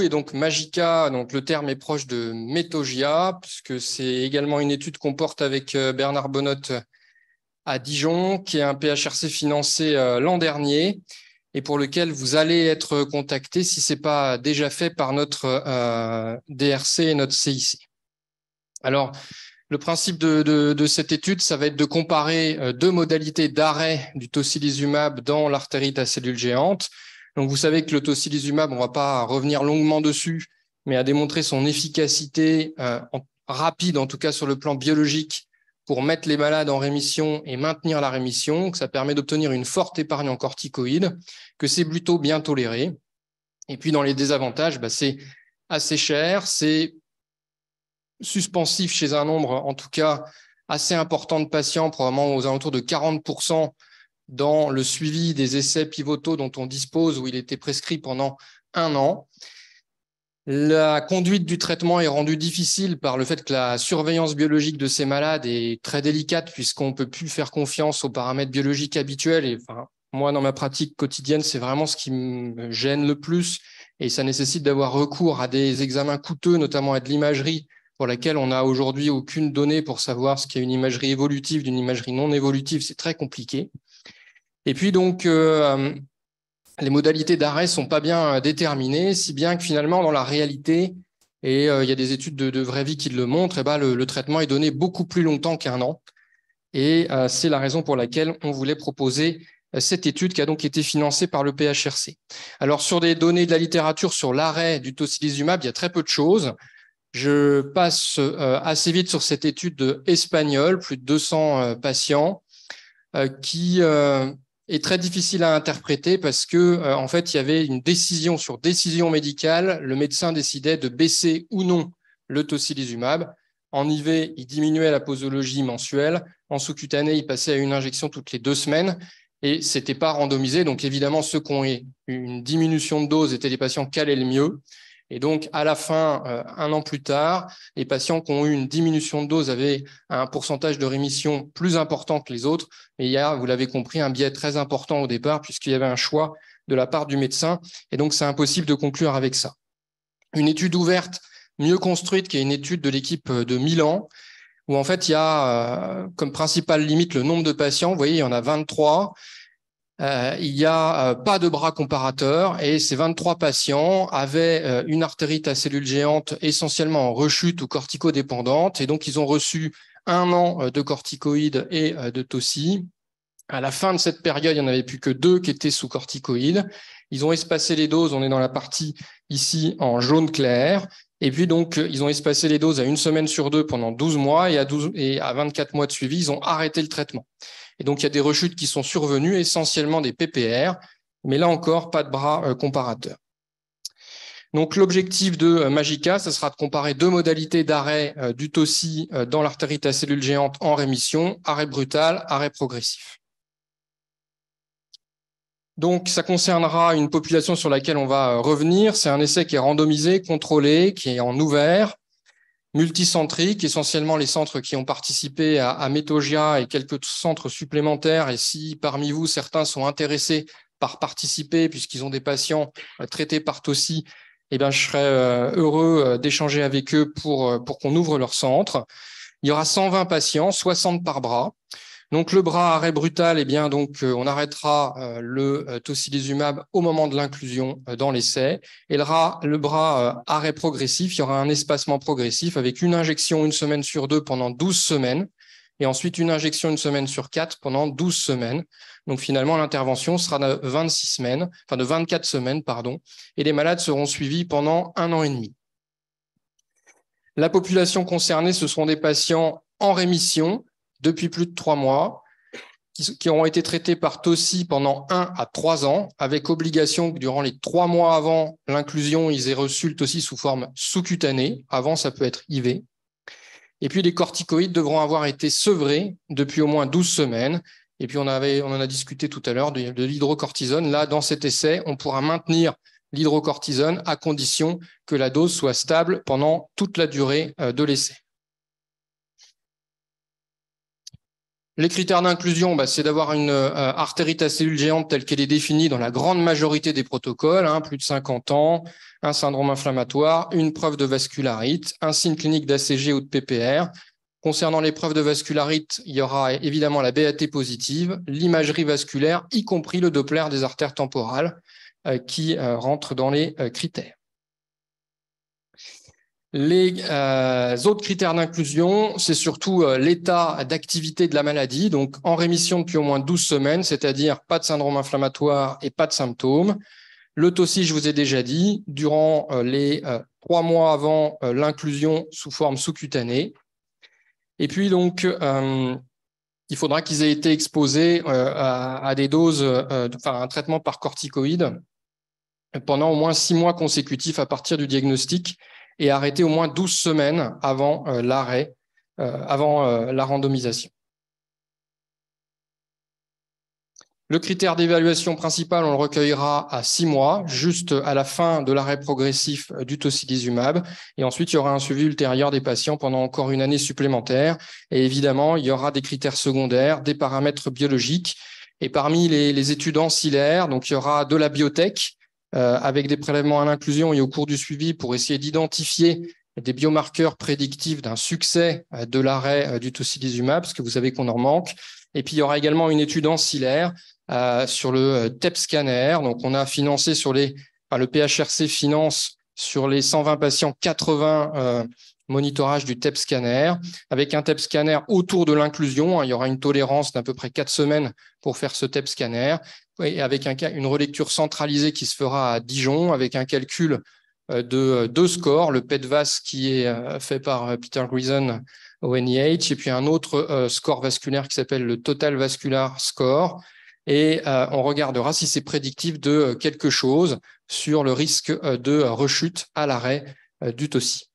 beaucoup. Et donc, Magica, donc le terme est proche de Méthogia, puisque c'est également une étude qu'on porte avec Bernard Bonnotte à Dijon, qui est un PHRC financé l'an dernier et pour lequel vous allez être contacté si ce n'est pas déjà fait par notre DRC et notre CIC. Alors, le principe de cette étude, ça va être de comparer deux modalités d'arrêt du tocilizumab dans l'artérite à cellules géantes. Donc, vous savez que le tocilizumab, on ne va pas revenir longuement dessus, mais a démontré son efficacité rapide, en tout cas sur le plan biologique, pour mettre les malades en rémission et maintenir la rémission, que ça permet d'obtenir une forte épargne en corticoïdes, que c'est plutôt bien toléré. Et puis, dans les désavantages, c'est assez cher, c'est suspensif chez un nombre, en tout cas, assez important de patients, probablement aux alentours de 40% dans le suivi des essais pivotaux dont on dispose, où il était prescrit pendant 1 an. La conduite du traitement est rendue difficile par le fait que la surveillance biologique de ces malades est très délicate, puisqu'on ne peut plus faire confiance aux paramètres biologiques habituels. Et enfin, moi, dans ma pratique quotidienne, c'est vraiment ce qui me gêne le plus. Et ça nécessite d'avoir recours à des examens coûteux, notamment à de l'imagerie, pour laquelle on n'a aujourd'hui aucune donnée pour savoir ce qu'est une imagerie évolutive d'une imagerie non évolutive. C'est très compliqué. Et puis donc, les modalités d'arrêt ne sont pas bien déterminées, si bien que finalement, dans la réalité, et il y a des études de vraie vie qui le montrent, le traitement est donné beaucoup plus longtemps qu'1 an. Et c'est la raison pour laquelle on voulait proposer cette étude qui a donc été financée par le PHRC. Alors, sur des données de la littérature sur l'arrêt du tocilizumab, il y a très peu de choses. Je passe assez vite sur cette étude espagnole, plus de 200 patients, qui est très difficile à interpréter parce que en fait, il y avait une décision sur décision médicale. Le médecin décidait de baisser ou non le tocilizumab. En IV, il diminuait la posologie mensuelle. En sous-cutané, il passait à une injection toutes les 2 semaines. Et ce n'était pas randomisé. Donc, évidemment, ceux qui ont eu une diminution de dose étaient les patients qui allaient le mieux. Et donc, à la fin, 1 an plus tard, les patients qui ont eu une diminution de dose avaient un pourcentage de rémission plus important que les autres. Mais il y a, vous l'avez compris, un biais très important au départ, puisqu'il y avait un choix de la part du médecin. Et donc, c'est impossible de conclure avec ça. Une étude ouverte, mieux construite, qui est une étude de l'équipe de Milan, où en fait, il y a comme principale limite le nombre de patients. Vous voyez, il y en a 23. Il n'y a pas de bras comparateur et ces 23 patients avaient une artérite à cellules géantes essentiellement en rechute ou corticodépendante et donc ils ont reçu 1 an de corticoïdes et de toci. À la fin de cette période, il n'y en avait plus que 2 qui étaient sous corticoïdes. Ils ont espacé les doses, on est dans la partie ici en jaune clair. Et puis donc, ils ont espacé les doses à 1 semaine sur 2 pendant 12 mois et à 24 mois de suivi, ils ont arrêté le traitement. Et donc, il y a des rechutes qui sont survenues, essentiellement des PPR, mais là encore, pas de bras comparateur. Donc, l'objectif de Magica, ce sera de comparer 2 modalités d'arrêt du toci dans l'artérite à cellules géantes en rémission, arrêt brutal, arrêt progressif. Donc, ça concernera une population sur laquelle on va revenir. C'est un essai qui est randomisé, contrôlé, qui est en ouvert, multicentrique, essentiellement les centres qui ont participé à Méthogia et quelques centres supplémentaires. Et si parmi vous, certains sont intéressés par participer, puisqu'ils ont des patients traités par toci, eh bien, je serais heureux d'échanger avec eux pour qu'on ouvre leur centre. Il y aura 120 patients, 60 par bras. Donc, le bras arrêt brutal, eh bien, donc, on arrêtera le tocilizumab au moment de l'inclusion dans l'essai. Et le bras arrêt progressif, il y aura un espacement progressif avec une injection 1 semaine sur 2 pendant 12 semaines et ensuite une injection 1 semaine sur 4 pendant 12 semaines. Donc, finalement, l'intervention sera de 24 semaines, pardon, et les malades seront suivis pendant 1 an et demi. La population concernée, ce seront des patients en rémission depuis plus de 3 mois, qui auront été traités par toci pendant 1 à 3 ans, avec obligation que durant les 3 mois avant l'inclusion, ils aient reçu le toci sous forme sous-cutanée. Avant, ça peut être IV. Et puis, les corticoïdes devront avoir été sevrés depuis au moins 12 semaines. Et puis, on en a discuté tout à l'heure de l'hydrocortisone. Là, dans cet essai, on pourra maintenir l'hydrocortisone à condition que la dose soit stable pendant toute la durée de l'essai. Les critères d'inclusion, c'est d'avoir une artérite à cellules géantes telle qu'elle est définie dans la grande majorité des protocoles, plus de 50 ans, un syndrome inflammatoire, une preuve de vascularite, un signe clinique d'ACG ou de PPR. Concernant les preuves de vascularite, il y aura évidemment la BAT positive, l'imagerie vasculaire, y compris le Doppler des artères temporales, qui rentrent dans les critères. Les autres critères d'inclusion, c'est surtout l'état d'activité de la maladie, donc en rémission depuis au moins 12 semaines, c'est-à-dire pas de syndrome inflammatoire et pas de symptômes. Le TOSI, je vous ai déjà dit, durant les 3 mois avant l'inclusion sous forme sous-cutanée. Et puis donc, il faudra qu'ils aient été exposés à des doses, un traitement par corticoïde pendant au moins 6 mois consécutifs à partir du diagnostic et arrêté au moins 12 semaines avant l'arrêt, avant la randomisation. Le critère d'évaluation principal, on le recueillera à 6 mois, juste à la fin de l'arrêt progressif du tocilizumab. Et ensuite, il y aura un suivi ultérieur des patients pendant encore une année supplémentaire. Et évidemment, il y aura des critères secondaires, des paramètres biologiques. Et parmi les études ancillaires, donc il y aura de la biotech, avec des prélèvements à l'inclusion et au cours du suivi pour essayer d'identifier des biomarqueurs prédictifs d'un succès de l'arrêt du tocilizumab, parce que vous savez qu'on en manque. Et puis, il y aura également une étude ancillaire sur le TEP scanner. Donc, on a financé sur le PHRC finance sur les 120 patients 80 monitorages du TEP scanner, avec un TEP scanner autour de l'inclusion. Il y aura une tolérance d'à peu près 4 semaines pour faire ce TEP scanner, et avec une relecture centralisée qui se fera à Dijon, avec un calcul de 2 scores, le PETVAS qui est fait par Peter Grison au NIH, et puis un autre score vasculaire qui s'appelle le Total Vascular Score. Et on regardera si c'est prédictif de quelque chose sur le risque de rechute à l'arrêt du TOSI.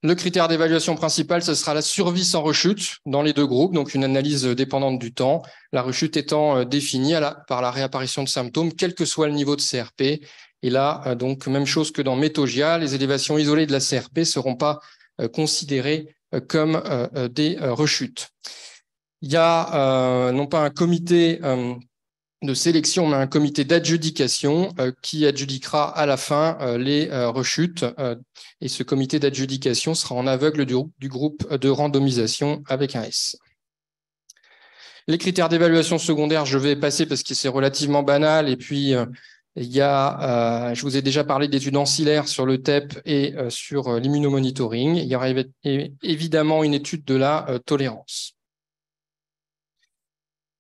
Le critère d'évaluation principal, ce sera la survie sans rechute dans les 2 groupes, donc une analyse dépendante du temps, la rechute étant définie par la réapparition de symptômes, quel que soit le niveau de CRP. Et là, donc, même chose que dans Metogia, les élévations isolées de la CRP ne seront pas considérées comme des rechutes. Il y a non pas un comité de sélection, mais un comité d'adjudication qui adjudiquera à la fin les rechutes. Et ce comité d'adjudication sera en aveugle du groupe de randomisation avec un S. Les critères d'évaluation secondaire, je vais passer parce que c'est relativement banal. Et puis, il y a, je vous ai déjà parlé d'études ancillaires sur le TEP et sur l'immunomonitoring. Il y aura évidemment une étude de la tolérance.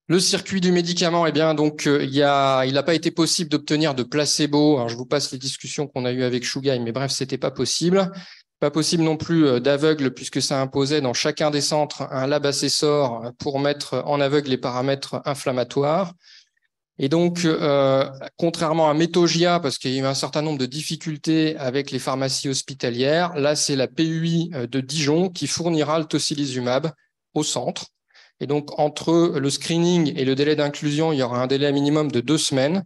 Le circuit du médicament, eh bien, donc, il n'a pas été possible d'obtenir de placebo. Alors, je vous passe les discussions qu'on a eues avec Chugai, mais bref, c'était pas possible. Pas possible non plus d'aveugle, puisque ça imposait dans chacun des centres un lab assessor pour mettre en aveugle les paramètres inflammatoires. Et donc, contrairement à Metogia, parce qu'il y a eu un certain nombre de difficultés avec les pharmacies hospitalières, là, c'est la PUI de Dijon qui fournira le tocilizumab au centre. Et donc, entre le screening et le délai d'inclusion, il y aura un délai minimum de 2 semaines,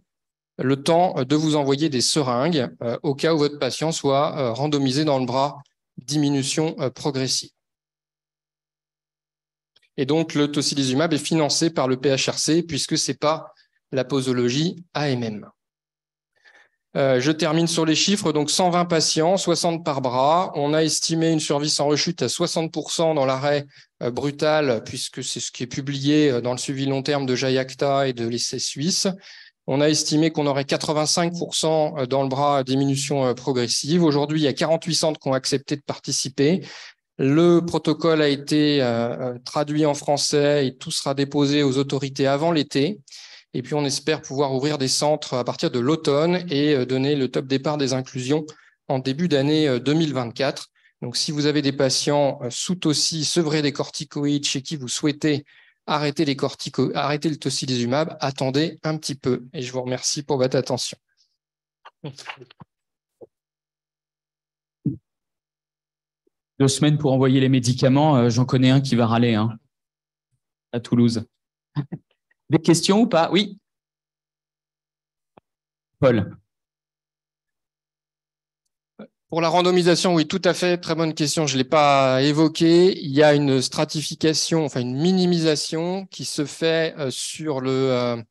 le temps de vous envoyer des seringues au cas où votre patient soit randomisé dans le bras, diminution progressive. Et donc, le tocilizumab est financé par le PHRC puisque ce n'est pas la posologie AMM. Je termine sur les chiffres. Donc, 120 patients, 60 par bras. On a estimé une survie sans rechute à 60% dans l'arrêt brutal, puisque c'est ce qui est publié dans le suivi long terme de Jayacta et de l'essai suisse. On a estimé qu'on aurait 85% dans le bras diminution progressive. Aujourd'hui, il y a 48 centres qui ont accepté de participer. Le protocole a été traduit en français et tout sera déposé aux autorités avant l'été. Et puis, on espère pouvoir ouvrir des centres à partir de l'automne et donner le top départ des inclusions en début d'année 2024. Donc, si vous avez des patients sous TOSI, sevrés des corticoïdes, chez qui vous souhaitez arrêter le tocilizumab, attendez un petit peu. Et je vous remercie pour votre attention. 2 semaines pour envoyer les médicaments. J'en connais un qui va râler à Toulouse. Des questions ou pas? Oui. Paul. Pour la randomisation, oui, tout à fait. Très bonne question. Je ne l'ai pas évoqué. Il y a une stratification, enfin une minimisation qui se fait sur le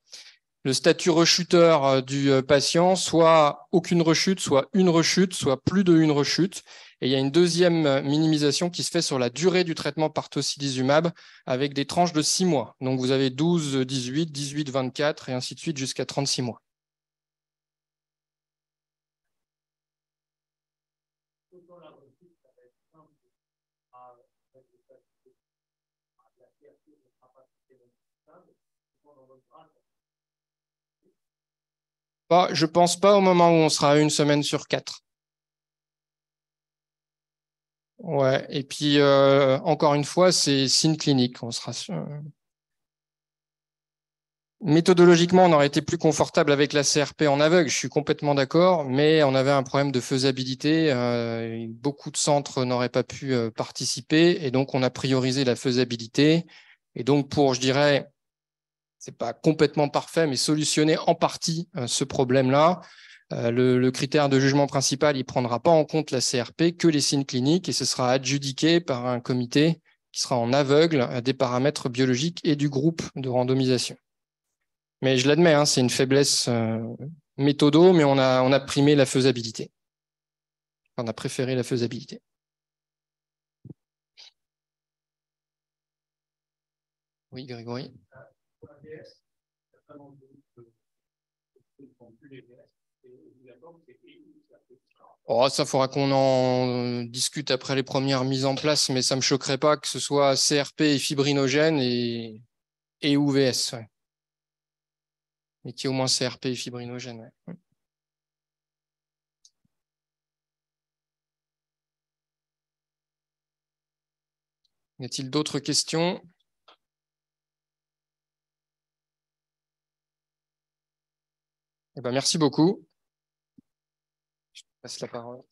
statut rechuteur du patient, soit aucune rechute, soit une rechute, soit plus de une rechute. Et il y a une deuxième minimisation qui se fait sur la durée du traitement par tocilizumab avec des tranches de 6 mois. Donc vous avez 12, 18, 18, 24 et ainsi de suite jusqu'à 36 mois. Je ne pense pas au moment où on sera à 1 semaine sur 4. Ouais. Et puis, encore une fois, c'est signe clinique. On sera sur... Méthodologiquement, on aurait été plus confortable avec la CRP en aveugle, je suis complètement d'accord, mais on avait un problème de faisabilité. Beaucoup de centres n'auraient pas pu participer, et donc on a priorisé la faisabilité. Et donc, pour, je dirais, c'est pas complètement parfait, mais solutionner en partie ce problème-là, le critère de jugement principal, il prendra pas en compte la CRP, que les signes cliniques, et ce sera adjudiqué par un comité qui sera en aveugle des paramètres biologiques et du groupe de randomisation. Mais je l'admets, hein, c'est une faiblesse méthodo, mais on a primé la faisabilité. On a préféré la faisabilité. Oui, Grégory. Oh, ça faudra qu'on en discute après les premières mises en place, mais ça ne me choquerait pas que ce soit CRP et fibrinogène et UVS. Ouais. Et qu'il y ait au moins CRP et fibrinogène. Ouais. Y a-t-il d'autres questions? Eh ben, merci beaucoup. Je passe la parole.